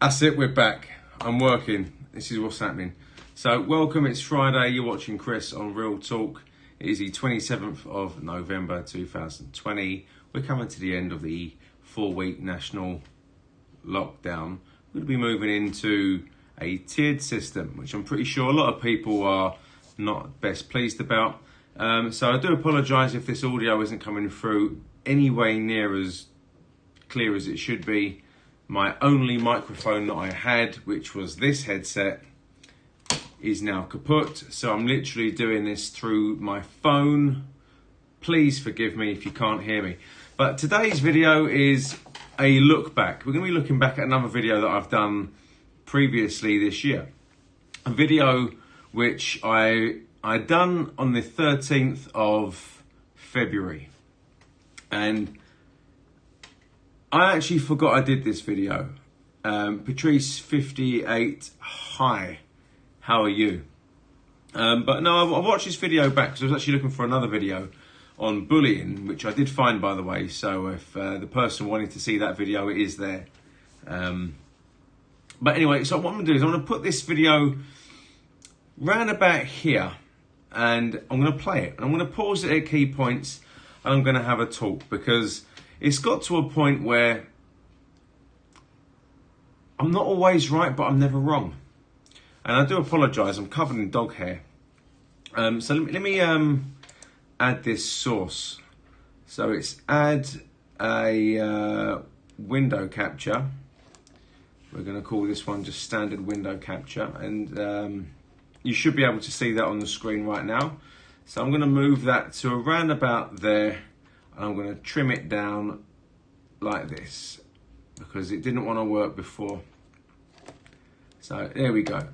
That's it, we're back. I'm working. This is what's happening. So, welcome, it's Friday. You're watching Chris on Real Talk. It is the 27th of November 2020. We're coming to the end of the 4-week national lockdown. We're going to be moving into a tiered system, which I'm pretty sure a lot of people are not best pleased about. So I do apologise if this audio isn't coming through anyway near as clear as it should be. My only microphone that I had, which was this headset, is now kaput. So I'm literally doing this through my phone. Please forgive me if you can't hear me. But today's video is a look back. We're going to be looking back at another video that I've done previously this year. A video which I done on the 13th of February. And I actually forgot I did this video. Patrice58, hi, how are you? But no, I watched this video back because I was actually looking for another video on bullying, which I did find, by the way. So if the person wanted to see that video, it is there. But anyway, so what I'm going to do is I'm going to put this video round about here and I'm going to play it. And I'm going to pause it at key points and I'm going to have a talk because it's got to a point where I'm not always right, but I'm never wrong. And I do apologise, I'm covered in dog hair. So let me add this source. So it's add a window capture. We're going to call this one just standard window capture. And you should be able to see that on the screen right now. So I'm going to move that to around about there. And I'm going to trim it down like this because it didn't want to work before. So there we go.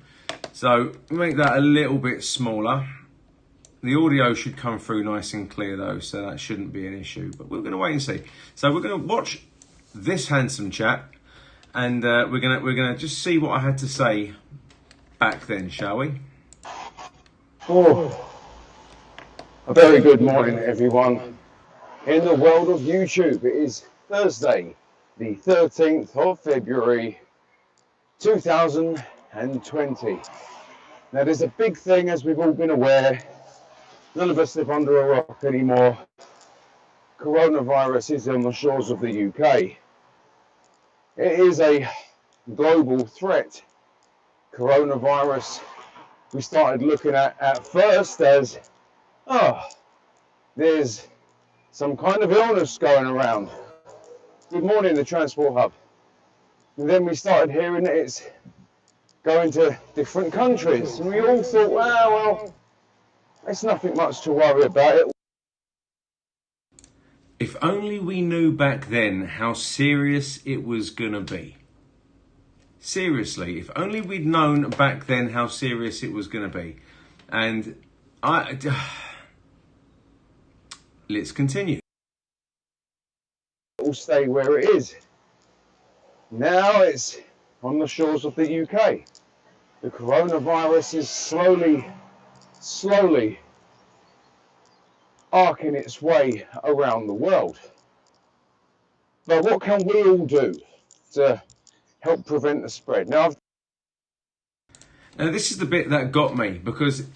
So make that a little bit smaller. The audio should come through nice and clear though, so that shouldn't be an issue. But we're going to wait and see. So we're going to watch this handsome chap, and we're going to just see what I had to say back then, shall we? Oh, a very good morning, everyone. In the world of YouTube, it is Thursday, the 13th of February, 2020. Now, there's a big thing, as we've all been aware. None of us live under a rock anymore. Coronavirus is on the shores of the UK. It is a global threat. Coronavirus, we started looking at first as, there's some kind of illness going around. Good morning, the Transport Hub. And then we started hearing that it's going to different countries. And we all thought, well, it's nothing much to worry about it. If only we knew back then how serious it was going to be. Seriously, if only we'd known back then how serious it was going to be. And let's continue. It will stay where it is. Now it's on the shores of the UK. The coronavirus is slowly arcing its way around the world. But what can we all do to help prevent the spread? Now This is the bit that got me because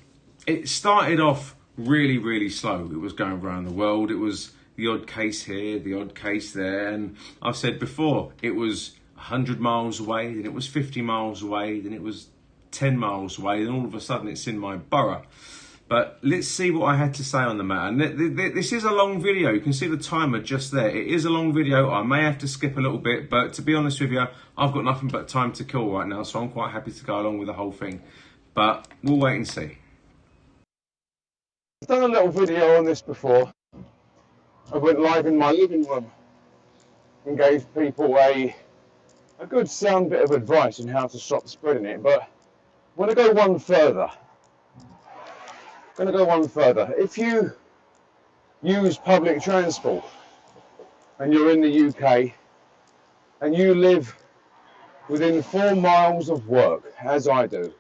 it started off really slow. It was going around the world. It was the odd case here, the odd case there. And I've said before, it was 100 miles away, then it was 50 miles away, then it was 10 miles away, then all of a sudden it's in my borough. But let's see what I had to say on the matter. And this is a long video. You can see the timer just there. It is a long video. I may have to skip a little bit, but to be honest with you, I've got nothing but time to kill right now, so I'm quite happy to go along with the whole thing. But we'll wait and see. I've done a little video on this before. I went live in my living room and gave people a good sound bit of advice on how to stop spreading it, but I'm going to go one further. If you use public transport and you're in the UK and you live within 4 miles of work, as I do,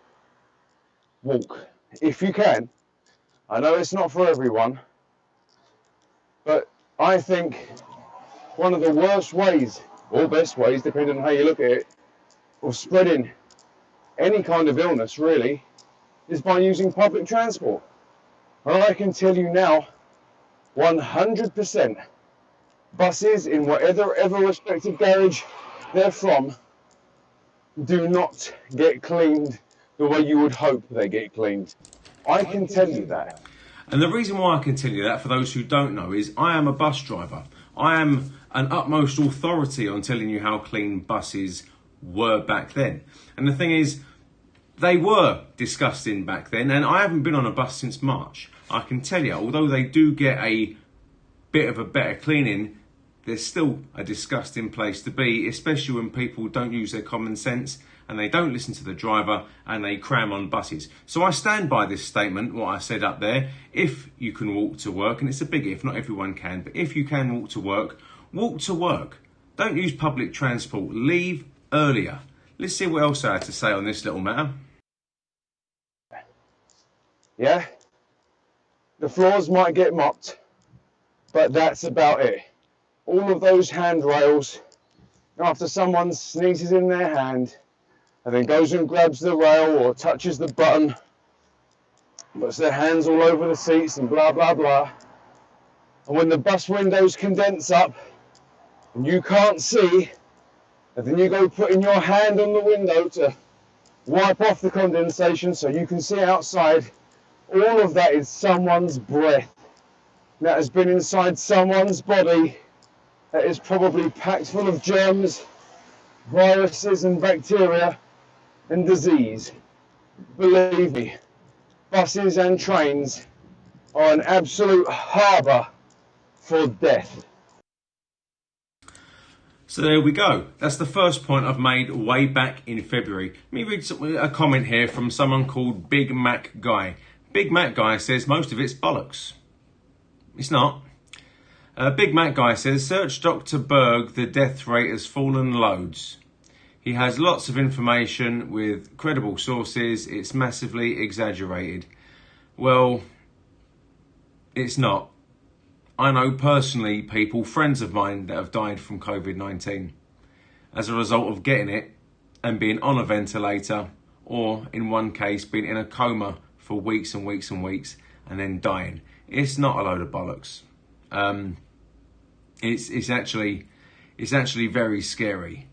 walk if you can. I know it's not for everyone, but I think one of the worst ways, or best ways, depending on how you look at it, of spreading any kind of illness really is by using public transport. And I can tell you now, 100% buses in whatever respective garage they're from do not get cleaned the way you would hope they get cleaned. I can tell you that. And the reason why I can tell you that, for those who don't know, is I am a bus driver. I am an utmost authority on telling you how clean buses were back then. And the thing is, they were disgusting back then, and I haven't been on a bus since March. I can tell you, although they do get a bit of a better cleaning, there's still a disgusting place to be, especially when people don't use their common sense and they don't listen to the driver and they cram on buses. So I stand by this statement, what I said up there. If you can walk to work, and it's a big if, not everyone can, but if you can walk to work, walk to work. Don't use public transport. Leave earlier. Let's see what else I had to say on this little matter. Yeah, the floors might get mopped, but that's about it. All of those handrails, after someone sneezes in their hand and then goes and grabs the rail or touches the button, puts their hands all over the seats and blah, blah, blah. And when the bus windows condense up and you can't see, and then you go putting your hand on the window to wipe off the condensation so you can see outside, all of that is someone's breath that has been inside someone's body that is probably packed full of germs, viruses and bacteria and disease. Believe me, buses and trains are an absolute harbour for death. So there we go. That's the first point I've made way back in February. Let me read a comment here from someone called Big Mac Guy. Big Mac Guy says most of it's bollocks. It's not. Big Mac Guy says, search Dr. Berg, the death rate has fallen loads. He has lots of information with credible sources. It's massively exaggerated. Well, it's not. I know personally people, friends of mine, that have died from COVID-19 as a result of getting it and being on a ventilator, or in one case being in a coma for weeks and weeks and weeks and then dying. It's not a load of bollocks. It's actually very scary.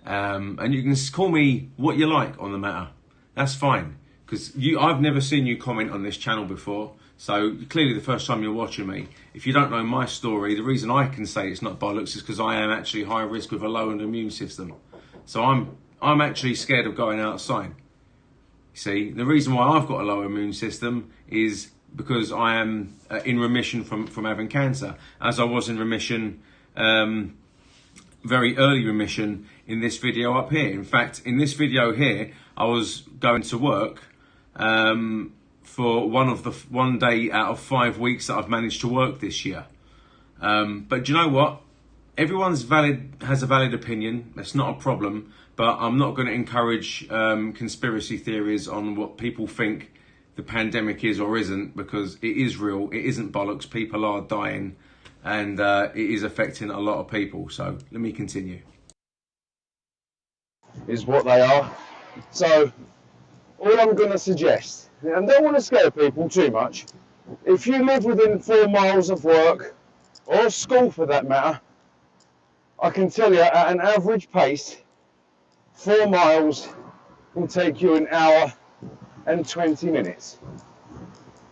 And you can call me what you like on the matter. That's fine, because I've never seen you comment on this channel before. So clearly the first time you're watching me. If you don't know my story, the reason I can say it's not bollocks is because I am actually high risk with a lowered immune system. So I'm actually scared of going outside. See, the reason why I've got a lower immune system is because I am in remission from having cancer, as I was in remission, very early remission in this video up here. In fact, in this video here, I was going to work for one day out of 5 weeks that I've managed to work this year. But do you know what? Everyone's has a valid opinion. That's not a problem. But I'm not going to encourage conspiracy theories on what people think the pandemic is or isn't, because it is real. It isn't bollocks. People are dying, and it is affecting a lot of people. So let me continue. Is what they are. So all I'm going to suggest, and don't want to scare people too much, if you live within 4 miles of work or school for that matter, I can tell you at an average pace, 4 miles will take you an hour and 20 minutes.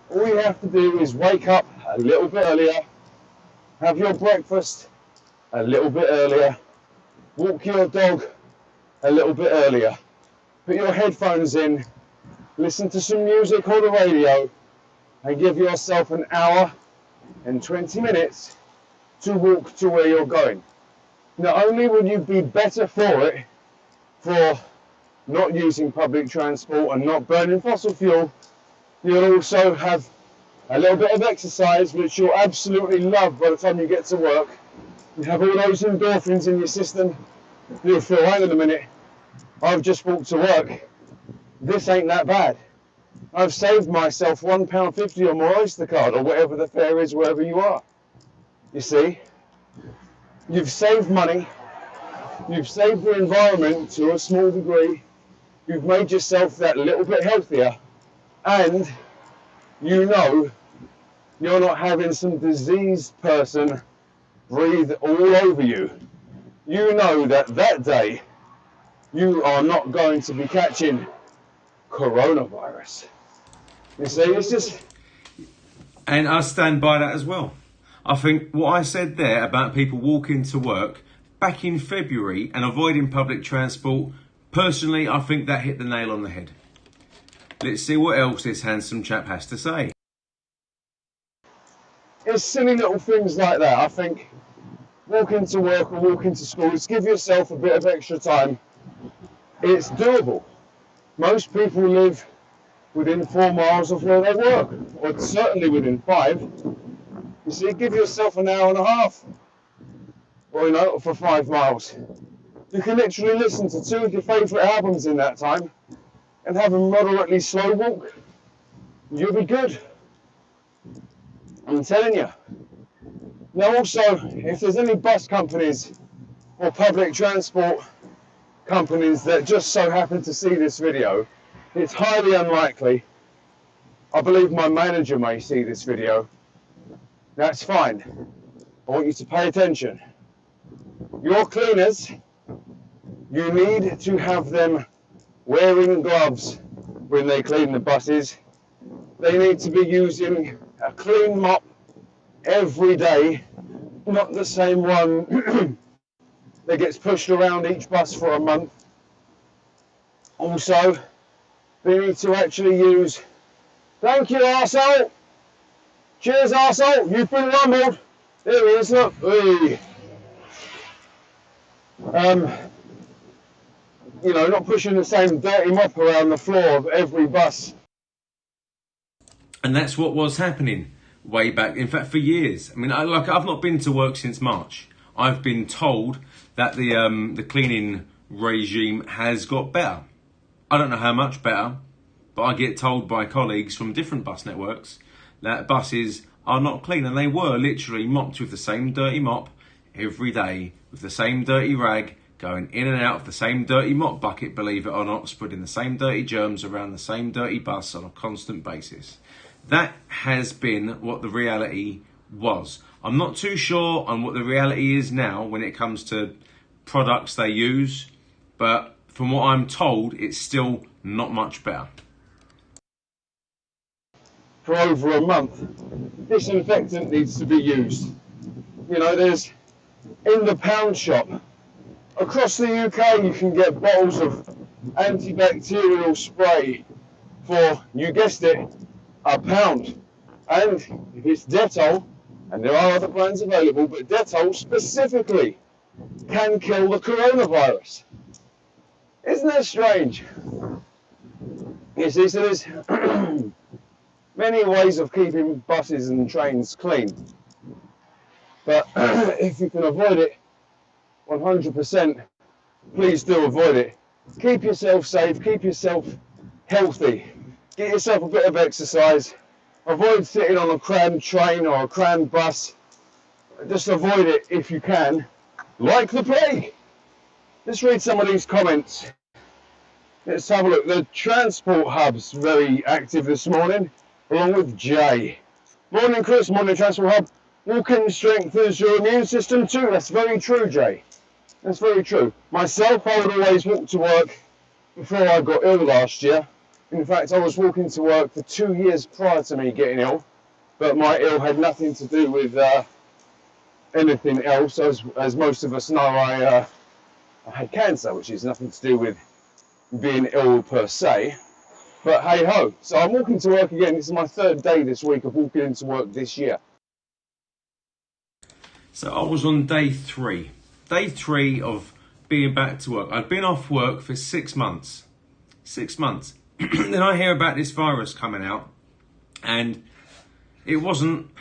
All you have to do is wake up a little bit earlier, have your breakfast a little bit earlier, walk your dog a little bit earlier, put your headphones in, listen to some music or the radio, and give yourself an hour and 20 minutes to walk to where you're going. Not only will you be better for it, for not using public transport and not burning fossil fuel, you'll also have a little bit of exercise, which you'll absolutely love by the time you get to work. You have all those endorphins in your system. You'll feel, hang on a minute, I've just walked to work. This ain't that bad. I've saved myself £1.50 on my Oyster card, or whatever the fare is wherever you are. You see, you've saved money, You've saved the environment to a small degree. You've made yourself that little bit healthier, and you know you're not having some diseased person breathe all over you. You know that that day you are not going to be catching coronavirus. You see, it's just... And I stand by that as well. I think what I said there about people walking to work back in February and avoiding public transport, personally, I think that hit the nail on the head. Let's see what else this handsome chap has to say. It's silly little things like that. I think walking to work or walking to school, just give yourself a bit of extra time. It's doable. Most people live within 4 miles of where they work, or certainly within 5. You see, give yourself an hour and a half, or for 5 miles. You can literally listen to 2 of your favourite albums in that time and have a moderately slow walk. You'll be good. I'm telling you. Now also, if there's any bus companies or public transport companies that just so happen to see this video, it's highly unlikely. I believe my manager may see this video. That's fine. I want you to pay attention. Your cleaners, you need to have them wearing gloves when they clean the buses. They need to be using a clean mop every day, not the same one that gets pushed around each bus for a month. Also, they need to actually use, thank you arsehole, cheers arsehole, you've been rumbled, there he is, look, hey. Not pushing the same dirty mop around the floor of every bus. And that's what was happening way back, in fact, for years. I mean, I've not been to work since March. I've been told that the cleaning regime has got better. I don't know how much better, but I get told by colleagues from different bus networks that buses are not clean, and they were literally mopped with the same dirty mop every day, with the same dirty rag, going in and out of the same dirty mop bucket, believe it or not, spreading the same dirty germs around the same dirty bus on a constant basis. That has been what the reality was. I'm not too sure on what the reality is now when it comes to products they use, but from what I'm told, it's still not much better. For over a month, disinfectant needs to be used. There's in the pound shop across the UK, you can get bottles of antibacterial spray for, you guessed it, £1. And if it's Dettol, and there are other brands available, but Dettol specifically can kill the coronavirus. Isn't that strange? You see, so there's many ways of keeping buses and trains clean. But if you can avoid it 100%, please do avoid it. Keep yourself safe, keep yourself healthy. Get yourself a bit of exercise. Avoid sitting on a crammed train or a crammed bus. Just avoid it if you can. Like the plague. Let's read some of these comments. Let's have a look. The transport hub's very active this morning, along with Jay. Morning, Chris. Morning, transport hub. Walking strengthens your immune system too. That's very true, Jay. That's very true. Myself, I would always walk to work before I got ill last year. In fact, I was walking to work for 2 years prior to me getting ill, but my ill had nothing to do with anything else. As most of us know, I had cancer, which is nothing to do with being ill per se. But hey ho, so I'm walking to work again. This is my 3rd day this week of walking into work this year. So I was on day 3. Day 3 of being back to work. I'd been off work for 6 months. 6 months. Then I hear about this virus coming out, and it wasn't,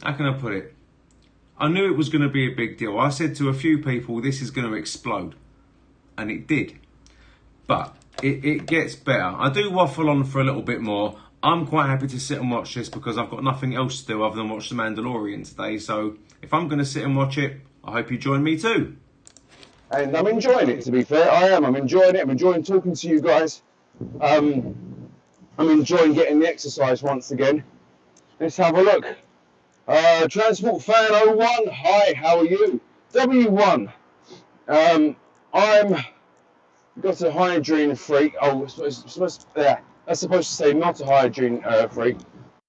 how can I put it? I knew it was going to be a big deal. I said to a few people, this is going to explode. And it did. But it gets better. I do waffle on for a little bit more. I'm quite happy to sit and watch this because I've got nothing else to do other than watch The Mandalorian today. So if I'm going to sit and watch it, I hope you join me too. And I'm enjoying it, to be fair. I am. I'm enjoying it. I'm enjoying talking to you guys. I'm enjoying getting the exercise once again. Let's have a look. Transport Fan 01, hi, how are you? W1, I'm got a hygiene freak. Oh, that's supposed to say not a hygiene freak.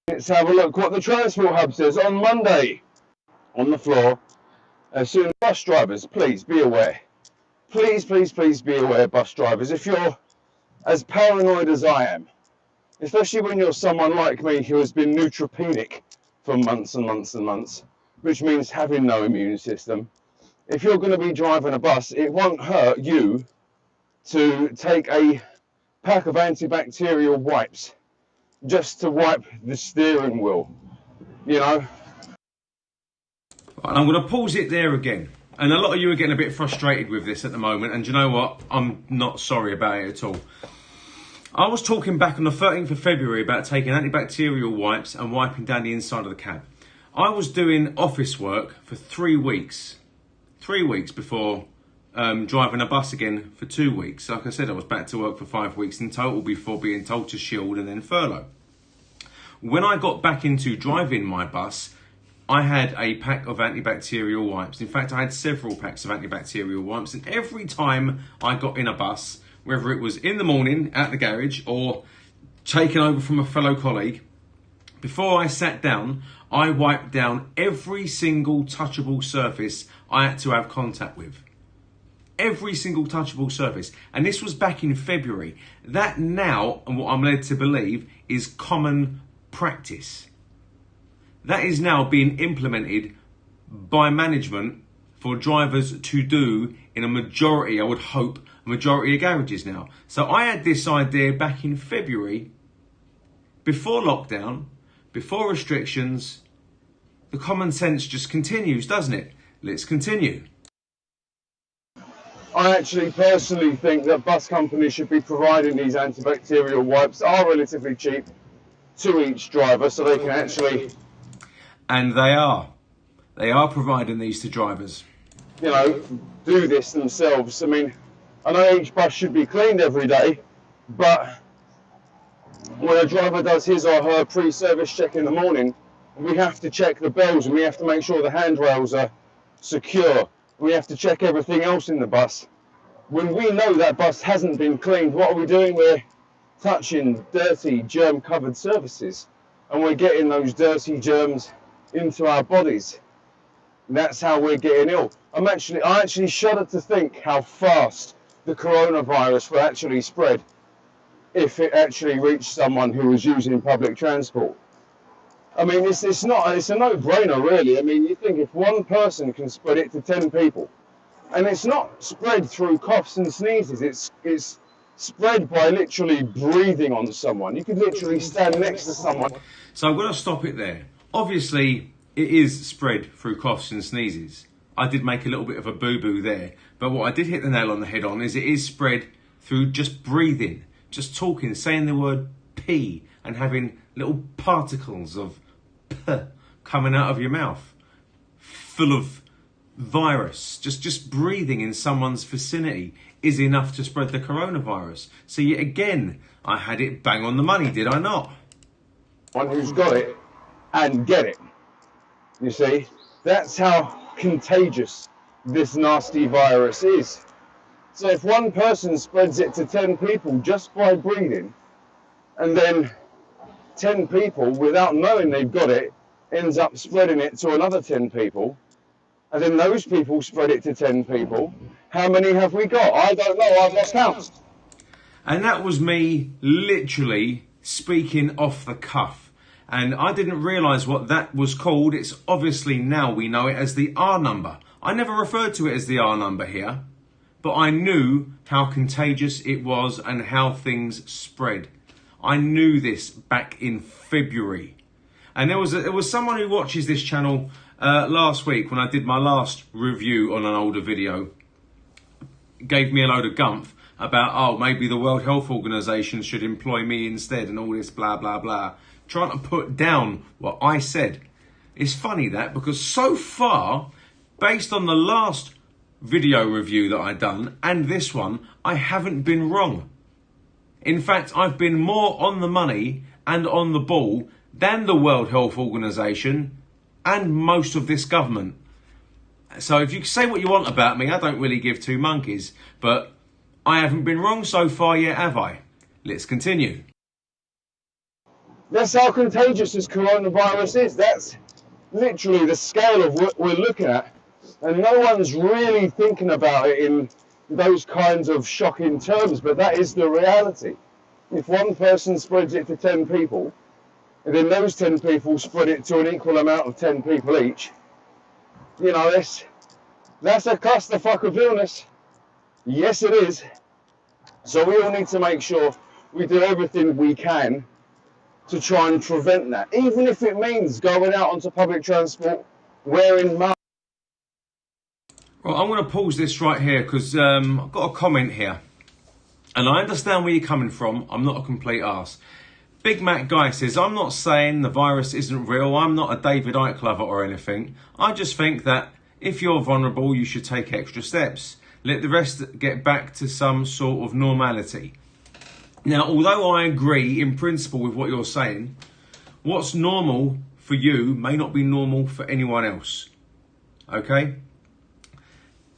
Let's have a look what the Transport Hub says on Monday. On the floor, soon bus drivers, please be aware. Please, please, please be aware, bus drivers. If you're as paranoid as I am, especially when you're someone like me who has been neutropenic for months and months and months, which means having no immune system. If you're going to be driving a bus, it won't hurt you to take a pack of antibacterial wipes just to wipe the steering wheel, you know. I'm going to pause it there again. And a lot of you are getting a bit frustrated with this at the moment. And do you know what? I'm not sorry about it at all. I was talking back on the 13th of February about taking antibacterial wipes and wiping down the inside of the cab. I was doing office work for 3 weeks. 3 weeks before driving a bus again for 2 weeks. Like I said, I was back to work for 5 weeks in total before being told to shield and then furlough. When I got back into driving my bus, I had a pack of antibacterial wipes. In fact, I had several packs of antibacterial wipes. And every time I got in a bus, whether it was in the morning at the garage or taken over from a fellow colleague, before I sat down, I wiped down every single touchable surface I had to have contact with. Every single touchable surface. And this was back in February. That now, and what I'm led to believe, is common practice. That is now being implemented by management for drivers to do in a majority, I would hope, a majority of garages now. So I had this idea back in February, before lockdown, before restrictions. The common sense just continues, doesn't it? Let's continue. I actually personally think that bus companies should be providing these antibacterial wipes. Are relatively cheap to each driver, so they can actually... And they are. They are providing these to drivers. You know, do this themselves. I mean, I know each bus should be cleaned every day, but when a driver does his or her pre-service check in the morning, we have to check the bells and we have to make sure the handrails are secure. We have to check everything else in the bus. When we know that bus hasn't been cleaned, what are we doing? We're touching dirty, germ-covered surfaces, and we're getting those dirty germs into our bodies. And that's how we're getting ill. I actually shudder to think how fast the coronavirus will actually spread if it actually reached someone who was using public transport. I mean, it's a no-brainer, really. I mean, you think if one person can spread it to 10 people, and it's not spread through coughs and sneezes, it's spread by literally breathing on someone. You could literally stand next to someone. So I'm going to stop it there. Obviously, it is spread through coughs and sneezes. I did make a little bit of a boo-boo there. But what I did hit the nail on the head on is it is spread through just breathing, just talking, saying the word pee and having little particles of p coming out of your mouth, full of virus. Just breathing in someone's vicinity is enough to spread the coronavirus. So yet again, I had it bang on the money, did I not? One who's got it and get it. You see, that's how contagious this nasty virus is. So if one person spreads it to 10 people just by breathing, and then 10 people, without knowing they've got it, ends up spreading it to another 10 people, and then those people spread it to 10 people, how many have we got? I don't know, I've lost count. And that was me literally speaking off the cuff. And I didn't realise what that was called. It's obviously now we know it as the R number. I never referred to it as the R number here, but I knew how contagious it was and how things spread. I knew this back in February. And there was someone who watches this channel last week when I did my last review on an older video, gave me a load of gumph about, oh, maybe the World Health Organization should employ me instead and all this blah, blah, blah. Trying to put down what I said. It's funny that, because so far, based on the last video review that I done and this one, I haven't been wrong. In fact, I've been more on the money and on the ball than the World Health Organization and most of this government. So if you say what you want about me, I don't really give two monkeys, but I haven't been wrong so far yet, have I? Let's continue. That's how contagious this coronavirus is. That's literally the scale of what we're looking at. And no one's really thinking about it in those kinds of shocking terms, but that is the reality. If one person spreads it to 10 people, and then those 10 people spread it to an equal amount of 10 people each, you know, that's a clusterfuck of illness. Yes, it is. So we all need to make sure we do everything we can to try and prevent that, even if it means going out onto public transport wearing masks. Well, I'm going to pause this right here because I've got a comment here. And I understand where you're coming from. I'm not a complete arse. Big Mac Guy says, I'm not saying the virus isn't real. I'm not a David Icke lover or anything. I just think that if you're vulnerable, you should take extra steps. Let the rest get back to some sort of normality. Now, although I agree in principle with what you're saying, what's normal for you may not be normal for anyone else. Okay?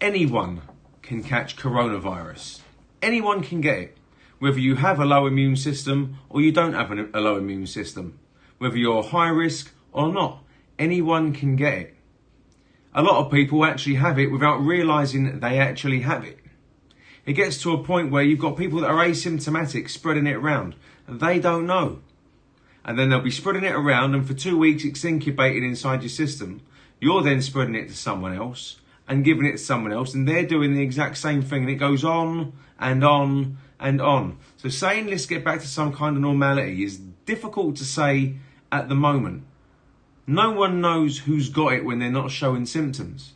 Anyone can catch coronavirus. Anyone can get it. Whether you have a low immune system or you don't have a low immune system. Whether you're high risk or not. Anyone can get it. A lot of people actually have it without realising they actually have it. It gets to a point where you've got people that are asymptomatic spreading it around. And they don't know. And then they'll be spreading it around and for 2 weeks it's incubating inside your system. You're then spreading it to someone else and giving it to someone else. And they're doing the exact same thing. And it goes on and on and on. So saying let's get back to some kind of normality is difficult to say at the moment. No one knows who's got it when they're not showing symptoms.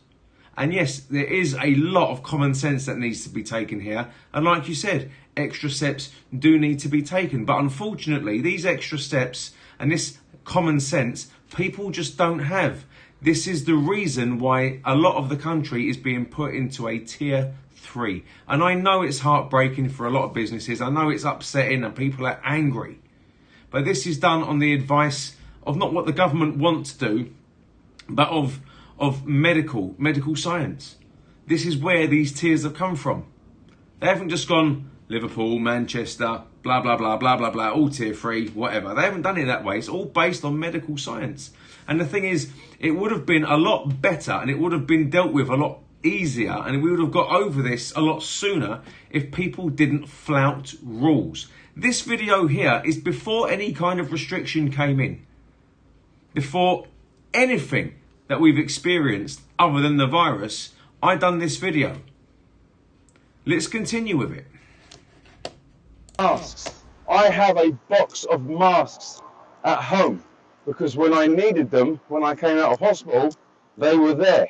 And yes, there is a lot of common sense that needs to be taken here. And like you said, extra steps do need to be taken. But unfortunately, these extra steps and this common sense, people just don't have. This is the reason why a lot of the country is being put into a tier 3. And I know it's heartbreaking for a lot of businesses. I know it's upsetting and people are angry. But this is done on the advice of not what the government want to do, but of medical science. This is where these tiers have come from. They haven't just gone Liverpool, Manchester, blah, blah, blah, blah, blah, blah, all tier 3, whatever. They haven't done it that way. It's all based on medical science. And the thing is, it would have been a lot better and it would have been dealt with a lot easier and we would have got over this a lot sooner if people didn't flout rules. This video here is before any kind of restriction came in. Before anything that we've experienced other than the virus, I done this video. Let's continue with it. Masks. I have a box of masks at home because when I needed them, when I came out of hospital, they were there.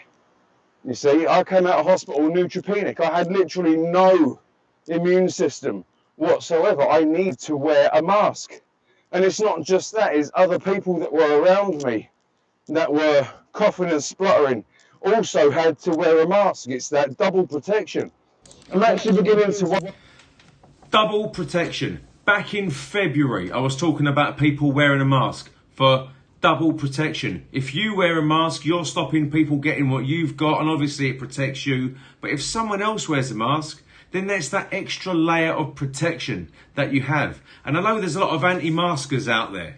You see, I came out of hospital neutropenic. I had literally no immune system whatsoever. I need to wear a mask. And it's not just that, it's other people that were around me that were coughing and spluttering also had to wear a mask. It's that double protection. I'm actually beginning to... Double protection. Back in February, I was talking about people wearing a mask for double protection. If you wear a mask, you're stopping people getting what you've got, and obviously it protects you. But if someone else wears a mask, then there's that extra layer of protection that you have. And I know there's a lot of anti-maskers out there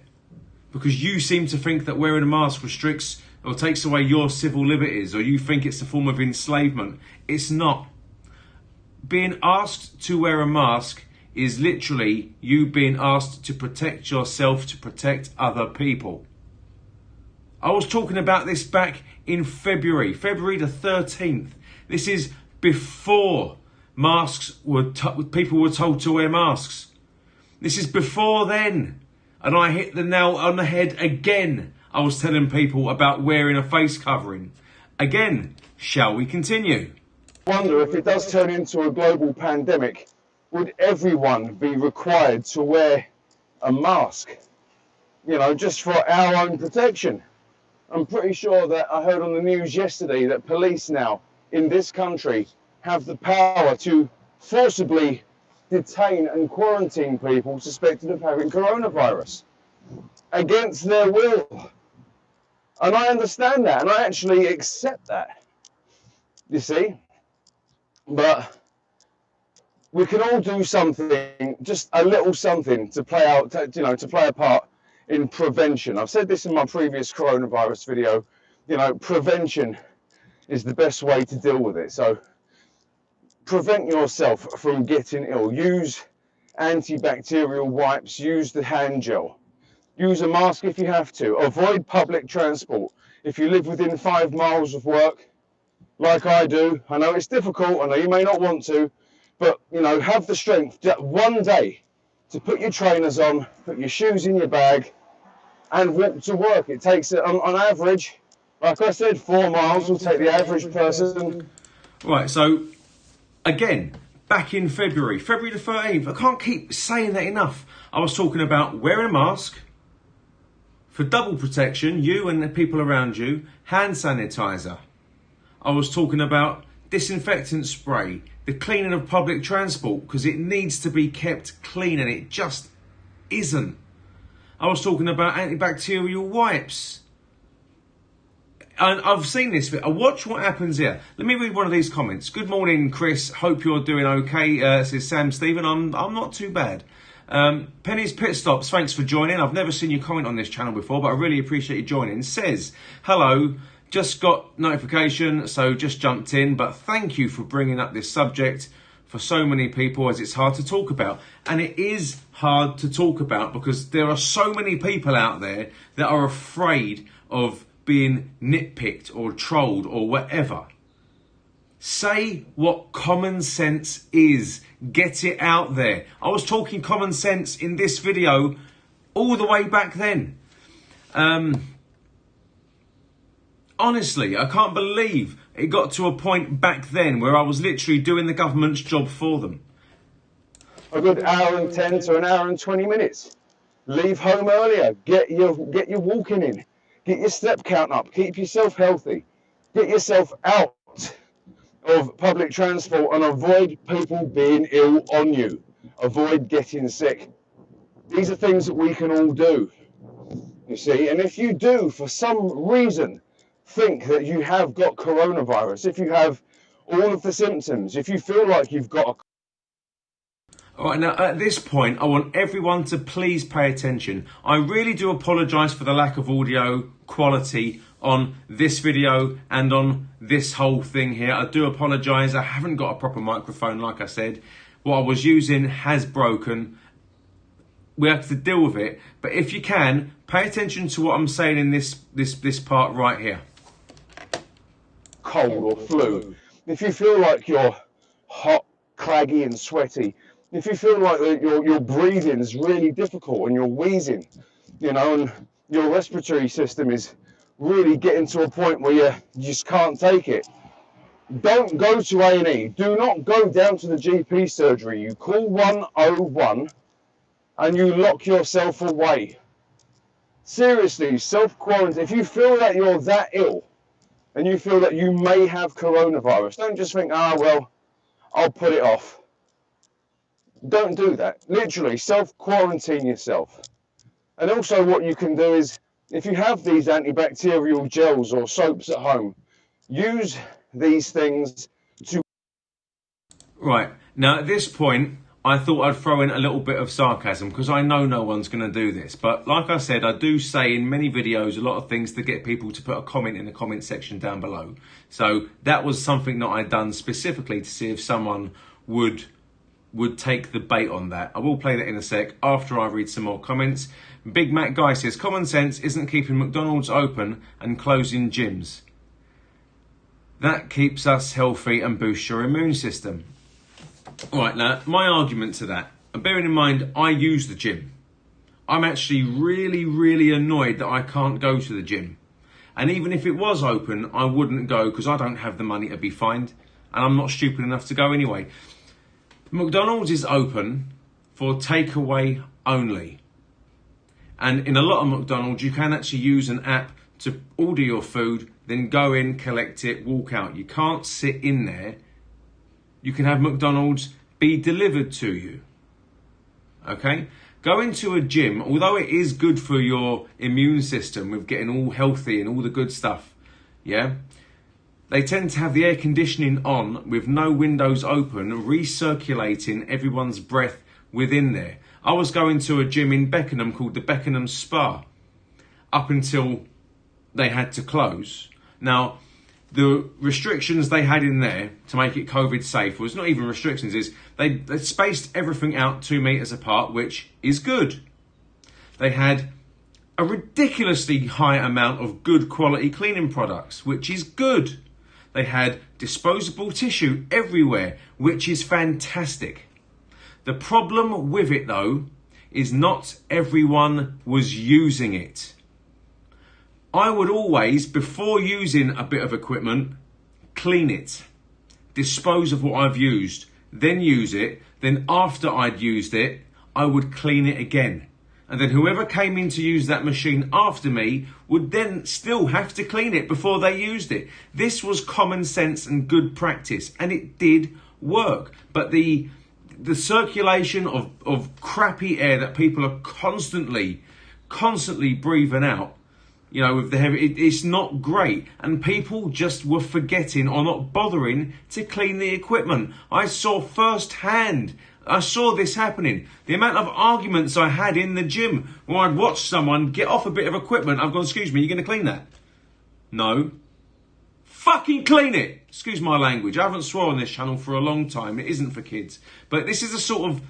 because you seem to think that wearing a mask restricts or takes away your civil liberties, or you think it's a form of enslavement. It's not. Being asked to wear a mask is literally you being asked to protect yourself, to protect other people. I was talking about this back in February the 13th. This is before people were told to wear masks. This is before then. And I hit the nail on the head again. I was telling people about wearing a face covering. Again, shall we continue? I wonder if it does turn into a global pandemic, would everyone be required to wear a mask? You know, just for our own protection. I'm pretty sure that I heard on the news yesterday that police now in this country have the power to forcibly detain and quarantine people suspected of having coronavirus against their will. And I understand that, and I actually accept that, you see. But we can all do something, just a little something to play out, to play a part in prevention. I've said this in my previous coronavirus video, prevention is the best way to deal with it. So prevent yourself from getting ill. Use antibacterial wipes, use the hand gel. Use a mask if you have to. Avoid public transport. If you live within 5 miles of work, like I do, I know it's difficult, I know you may not want to, but have the strength one day to put your trainers on, put your shoes in your bag, and walk to work. It takes, on average, like I said, 4 miles will take the average person. Right, so again, back in February the 13th, I can't keep saying that enough. I was talking about wearing a mask for double protection, you and the people around you, hand sanitizer. I was talking about disinfectant spray, the cleaning of public transport, because it needs to be kept clean and it just isn't. I was talking about antibacterial wipes. And I've seen this. Watch what happens here. Let me read one of these comments. Good morning, Chris. Hope you're doing okay. Says Sam Stephen. I'm not too bad. Penny's Pit Stops. Thanks for joining. I've never seen you comment on this channel before, but I really appreciate you joining. Says, hello. Just got notification, so just jumped in. But thank you for bringing up this subject for so many people, as it's hard to talk about. And it is hard to talk about because there are so many people out there that are afraid of being nitpicked or trolled or whatever. Say what common sense is. Get it out there. I was talking common sense in this video all the way back then. Honestly, I can't believe it got to a point back then where I was literally doing the government's job for them. A good hour and 10 to an hour and 20 minutes. Leave home earlier. Get your walking in. Get your step count up. Keep yourself healthy. Get yourself out of public transport and avoid people being ill on you. Avoid getting sick. These are things that we can all do, you see. And if you do, for some reason, think that you have got coronavirus, if you have all of the symptoms, if you feel like you've got a... All right, now at this point, I want everyone to please pay attention. I really do apologise for the lack of audio quality on this video and on this whole thing here. I do apologise. I haven't got a proper microphone, like I said. What I was using has broken. We have to deal with it. But if you can, pay attention to what I'm saying in this part right here. Cold or flu. If you feel like you're hot, claggy and sweaty, if you feel like your breathing is really difficult and you're wheezing, and your respiratory system is really getting to a point where you just can't take it, don't go to A&E. Do not go down to the GP surgery. You call 101 and you lock yourself away. Seriously, self-quarantine. If you feel that you're that ill and you feel that you may have coronavirus, don't just think, well, I'll put it off. Don't do that. Literally, self-quarantine yourself. And also what you can do is, if you have these antibacterial gels or soaps at home, use these things to... Right, now at this point, I thought I'd throw in a little bit of sarcasm because I know no one's going to do this. But like I said, I do say in many videos a lot of things to get people to put a comment in the comment section down below. So that was something that I'd done specifically to see if someone would take the bait on that. I will play that in a sec after I read some more comments. Big Mac Guy says, common sense isn't keeping McDonald's open and closing gyms. That keeps us healthy and boosts your immune system. Right, now, my argument to that, and bearing in mind, I use the gym. I'm actually really, really annoyed that I can't go to the gym. And even if it was open, I wouldn't go because I don't have the money to be fined. And I'm not stupid enough to go anyway. McDonald's is open for takeaway only. And in a lot of McDonald's, you can actually use an app to order your food, then go in, collect it, walk out. You can't sit in there. You can have McDonald's be delivered to you. Okay? Going to a gym, although it is good for your immune system with getting all healthy and all the good stuff, yeah, they tend to have the air conditioning on with no windows open, recirculating everyone's breath within there. I was going to a gym in Beckenham called the Beckenham Spa up until they had to close. Now, the restrictions they had in there to make it COVID safe was not even restrictions, is they spaced everything out 2 meters apart, which is good. They had a ridiculously high amount of good quality cleaning products, which is good. They had disposable tissue everywhere, which is fantastic. The problem with it though, is not everyone was using it. I would always, before using a bit of equipment, clean it, dispose of what I've used, then use it. Then after I'd used it, I would clean it again. And then whoever came in to use that machine after me would then still have to clean it before they used it. This was common sense and good practice, and it did work. But the circulation of crappy air that people are constantly breathing out, you know, with the heavy, it's not great. And people just were forgetting or not bothering to clean the equipment. I saw firsthand, I saw this happening. The amount of arguments I had in the gym where I'd watch someone get off a bit of equipment. I've gone, excuse me, you're going to clean that? No. Fucking clean it. Excuse my language. I haven't sworn on this channel for a long time. It isn't for kids. But this is the sort of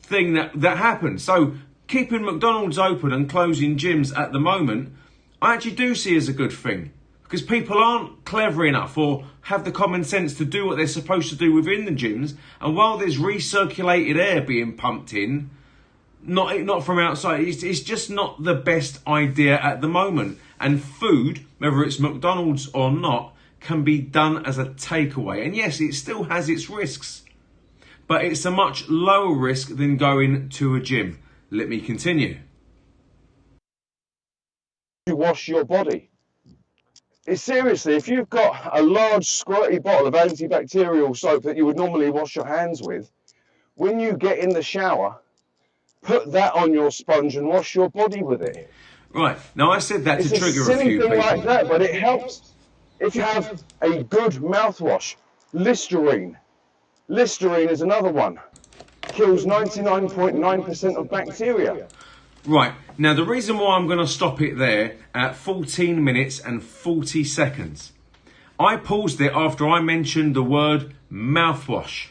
thing that happens. So keeping McDonald's open and closing gyms at the moment, I actually do see as a good thing, because people aren't clever enough or have the common sense to do what they're supposed to do within the gyms. And while there's recirculated air being pumped in, not from outside, it's just not the best idea at the moment. And food, whether it's McDonald's or not, can be done as a takeaway. And yes, it still has its risks, but it's a much lower risk than going to a gym. Let me continue. You wash your body. It's seriously, if you've got a large squirty bottle of antibacterial soap that you would normally wash your hands with, when you get in the shower, put that on your sponge and wash your body with it. Right, now I said that It's to trigger a silly a few thing people. like that, but it helps. If you have a good mouthwash, Listerine. Listerine is another one. Kills 99.9% of bacteria. Right, now the reason why I'm going to stop it there at 14 minutes and 40 seconds. I paused it after I mentioned the word mouthwash.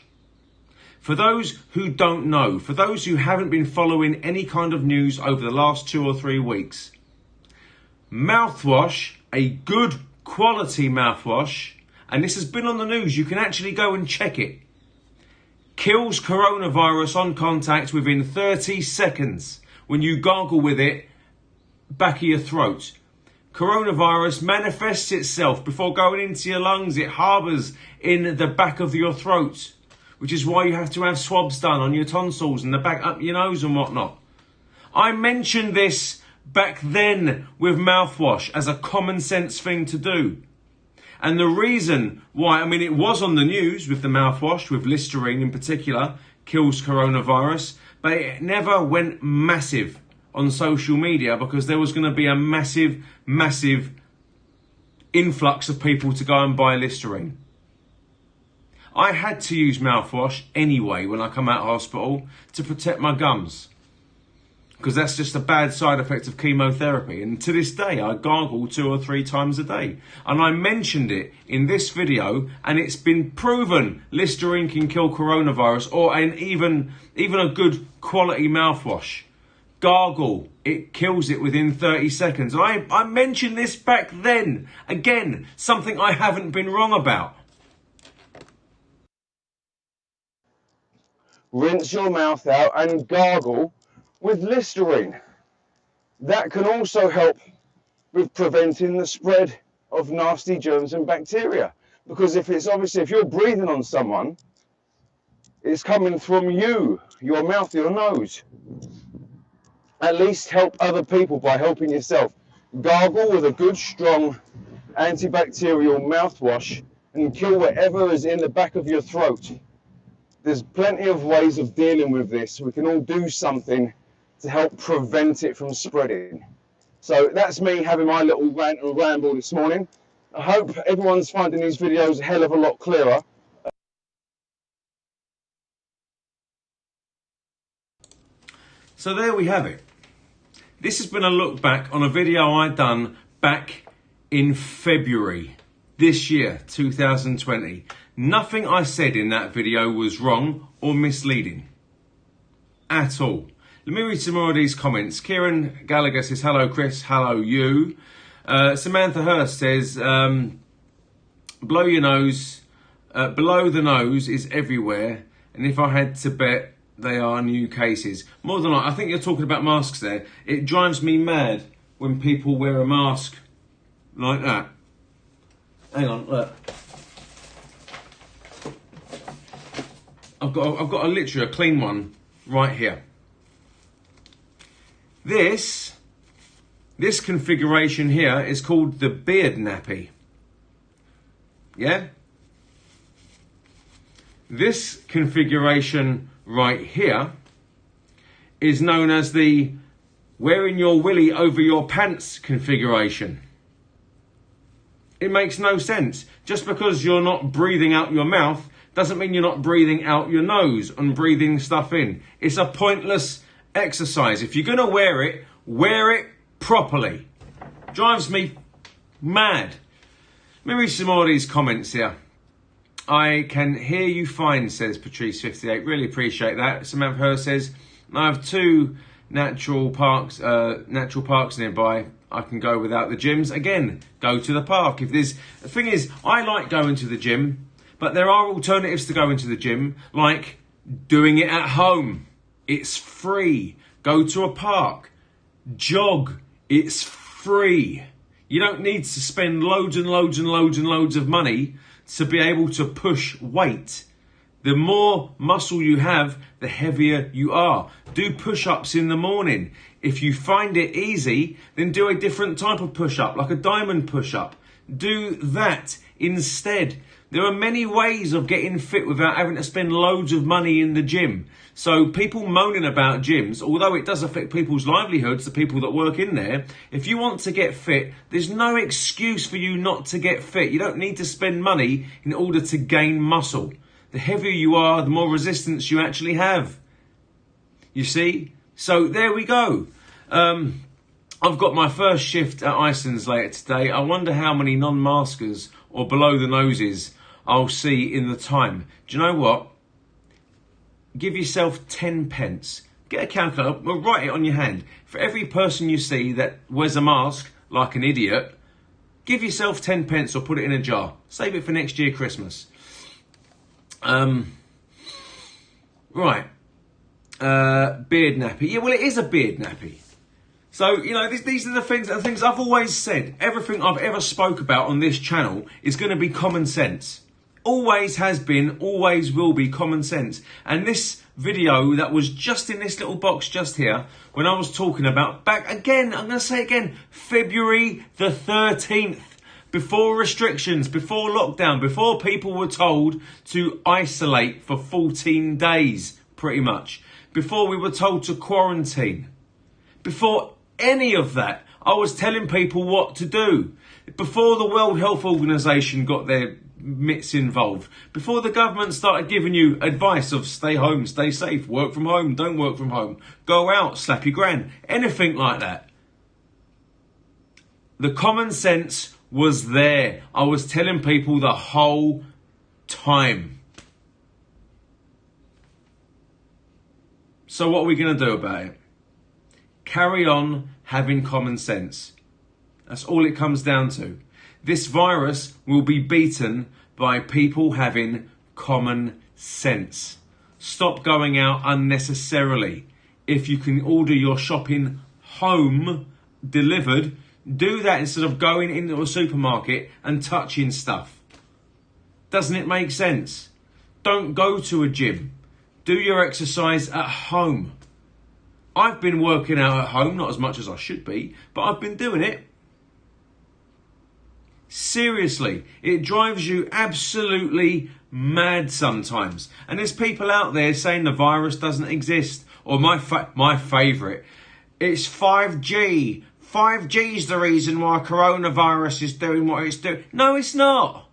For those who don't know, for those who haven't been following any kind of news over the last 2 or 3 weeks, mouthwash, a good quality mouthwash, and this has been on the news, you can actually go and check it, kills coronavirus on contact within 30 seconds. When you gargle with it, back of your throat. Coronavirus manifests itself before going into your lungs. It harbours in the back of your throat, which is why you have to have swabs done on your tonsils and the back up your nose and whatnot. I mentioned this back then with mouthwash as a common sense thing to do. And the reason why, I mean, it was on the news with the mouthwash, with Listerine in particular, kills coronavirus, but it never went massive on social media because there was going to be a massive influx of people to go and buy Listerine. I had to use mouthwash anyway when I come out of hospital to protect my gums, because that's just a bad side effect of chemotherapy. And to this day, I gargle 2 or 3 times a day. And I mentioned it in this video, and it's been proven Listerine can kill coronavirus, or even a good quality mouthwash. Gargle, it kills it within 30 seconds. And I mentioned this back then. Again, something I haven't been wrong about. Rinse your mouth out and gargle with Listerine. That can also help with preventing the spread of nasty germs and bacteria. Because if you're breathing on someone, it's coming from you, your mouth, your nose. At least help other people by helping yourself. Gargle with a good, strong antibacterial mouthwash and kill whatever is in the back of your throat. There's plenty of ways of dealing with this. We can all do something to help prevent it from spreading. So that's me having my little rant and ramble this morning. I hope everyone's finding these videos a hell of a lot clearer. So there we have it. This has been a look back on a video I done back in February this year, 2020. Nothing I said in that video was wrong or misleading at all. Let me read some more of these comments. Kieran Gallagher says, hello Chris, hello you. Samantha Hurst says, blow your nose, below the nose is everywhere, and if I had to bet, they are new cases. More than I think you're talking about masks there. It drives me mad when people wear a mask like that. Hang on, look. I've got literally a clean one right here. This configuration here is called the beard nappy. Yeah? This configuration right here is known as the wearing your willy over your pants configuration. It makes no sense. Just because you're not breathing out your mouth doesn't mean you're not breathing out your nose and breathing stuff in. It's a pointless exercise. If you're going to wear it properly. Drives me mad. Let me read some more of these comments here. I can hear you fine, says Patrice58. Really appreciate that. Samantha Hurst says, I have two natural parks nearby. I can go without the gyms. Again, go to the park. The thing is, I like going to the gym, but there are alternatives to going to the gym, like doing it at home. It's free. Go to a park. Jog. It's free. You don't need to spend loads and loads and loads and loads of money to be able to push weight. The more muscle you have, the heavier you are. Do push-ups in the morning. If you find it easy, then do a different type of push-up, like a diamond push-up. Do that instead. There are many ways of getting fit without having to spend loads of money in the gym. So people moaning about gyms, although it does affect people's livelihoods, the people that work in there, if you want to get fit, there's no excuse for you not to get fit. You don't need to spend money in order to gain muscle. The heavier you are, the more resistance you actually have. You see? So there we go. I've got my first shift at Iceland's later today. I wonder how many non-maskers or below the noses I'll see in the time. Do you know what? Give yourself 10 pence. Get a calculator, write it on your hand. For every person you see that wears a mask like an idiot, give yourself 10 pence or put it in a jar. Save it for next year Christmas. Right. Beard nappy. Yeah, well, it is a beard nappy. So, you know, these are the things I've always said. Everything I've ever spoke about on this channel is going to be common sense. Always has been, always will be common sense. And this video that was just in this little box just here, when I was talking about back again, I'm going to say again, February the 13th, before restrictions, before lockdown, before people were told to isolate for 14 days, pretty much, before we were told to quarantine, before any of that, I was telling people what to do. Before the World Health Organization got their mitts involved, before the government started giving you advice of stay home, stay safe, work from home, don't work from home, go out, slap your gran, anything like that. The common sense was there. I was telling people the whole time. So what are we going to do about it? Carry on having common sense. That's all it comes down to. This virus will be beaten by people having common sense. Stop going out unnecessarily. If you can order your shopping home delivered, do that instead of going into a supermarket and touching stuff. Doesn't it make sense? Don't go to a gym. Do your exercise at home. I've been working out at home, not as much as I should be, but I've been doing it. Seriously, it drives you absolutely mad sometimes. And there's people out there saying the virus doesn't exist. Or my favourite, it's 5G. 5G's the reason why coronavirus is doing what it's doing. No, it's not.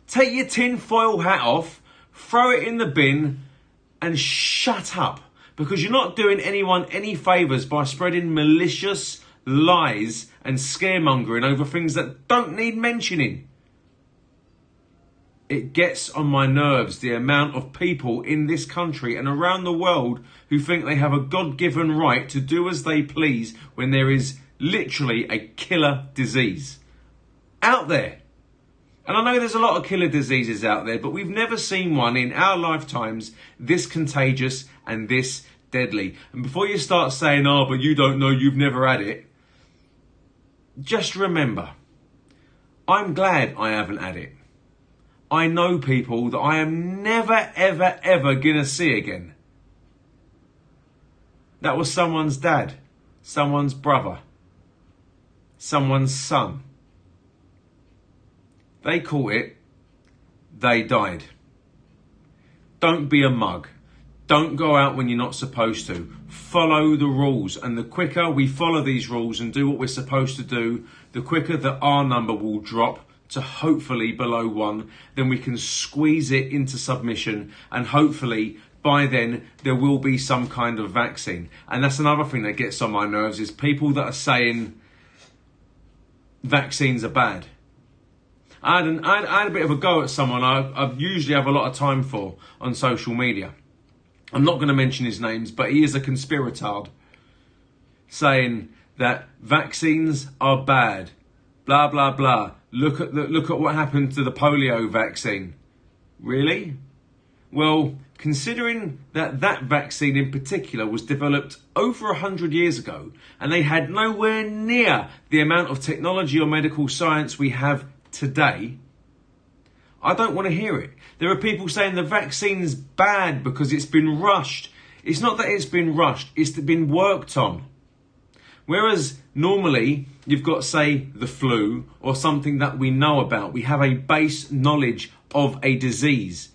Take your tinfoil hat off, throw it in the bin, and shut up. Because you're not doing anyone any favours by spreading malicious lies and scaremongering over things that don't need mentioning. It gets on my nerves, the amount of people in this country and around the world who think they have a God-given right to do as they please when there is literally a killer disease out there. And I know there's a lot of killer diseases out there, but we've never seen one in our lifetimes this contagious and this deadly. And before you start saying, oh, but you don't know, you've never had it, just remember, I'm glad I haven't had it. I know people that I am never, ever, ever going to see again. That was someone's dad, someone's brother, someone's son. They caught it, they died. Don't be a mug. Don't go out when you're not supposed to. Follow the rules. And the quicker we follow these rules and do what we're supposed to do, the quicker that our number will drop to hopefully below 1. Then we can squeeze it into submission. And hopefully by then there will be some kind of vaccine. And that's another thing that gets on my nerves is people that are saying vaccines are bad. I had a bit of a go at someone I usually have a lot of time for on social media. I'm not going to mention his names, but he is a conspiratard, saying that vaccines are bad, blah blah blah. Look at what happened to the polio vaccine. Really? Well, considering that vaccine in particular was developed over 100 years ago, and they had nowhere near the amount of technology or medical science we have today, I don't want to hear it. There are people saying the vaccine's bad because it's been rushed. It's not that it's been rushed, it's been worked on. Whereas normally you've got, say, the flu or something that we know about. We have a base knowledge of a disease.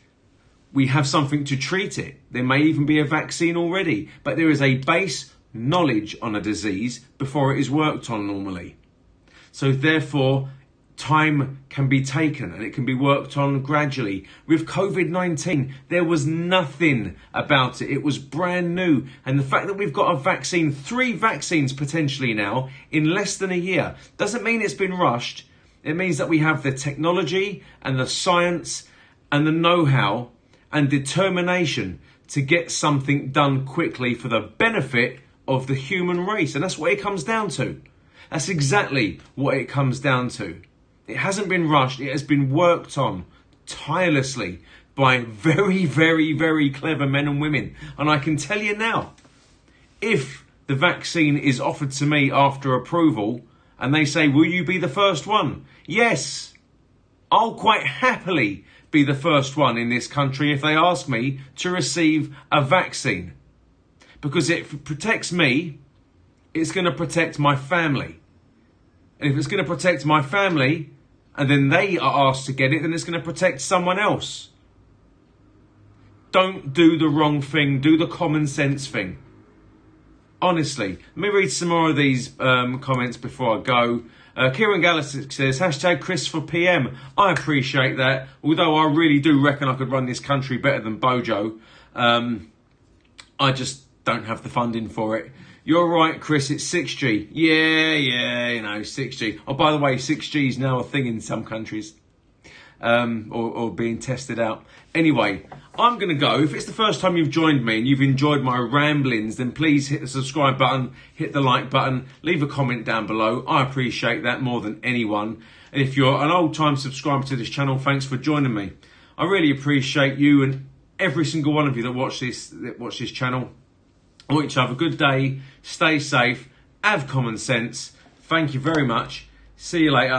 We have something to treat it. There may even be a vaccine already, but there is a base knowledge on a disease before it is worked on normally. So therefore, time can be taken and it can be worked on gradually. With COVID-19, there was nothing about it. It was brand new. And the fact that we've got a vaccine, 3 vaccines potentially now, in less than a year, doesn't mean it's been rushed. It means that we have the technology and the science and the know-how and determination to get something done quickly for the benefit of the human race. And that's what it comes down to. That's exactly what it comes down to. It hasn't been rushed. It has been worked on tirelessly by very, very, very clever men and women. And I can tell you now, if the vaccine is offered to me after approval and they say, will you be the first one? Yes, I'll quite happily be the first one in this country if they ask me to receive a vaccine. Because it protects me, it's going to protect my family. And if it's going to protect my family, and then they are asked to get it, then it's going to protect someone else. Don't do the wrong thing. Do the common sense thing. Honestly. Let me read some more of these comments before I go. Kieran Gallisic says, #ChrisForPM. I appreciate that. Although I really do reckon I could run this country better than Bojo. I just don't have the funding for it. You're right, Chris, it's 6G. Yeah, 6G. Oh, by the way, 6G is now a thing in some countries. Or being tested out. Anyway, I'm going to go. If it's the first time you've joined me and you've enjoyed my ramblings, then please hit the subscribe button, hit the like button, leave a comment down below. I appreciate that more than anyone. And if you're an old-time subscriber to this channel, thanks for joining me. I really appreciate you and every single one of you that watch this channel. I want you to have a good day, stay safe, have common sense. Thank you very much. See you later.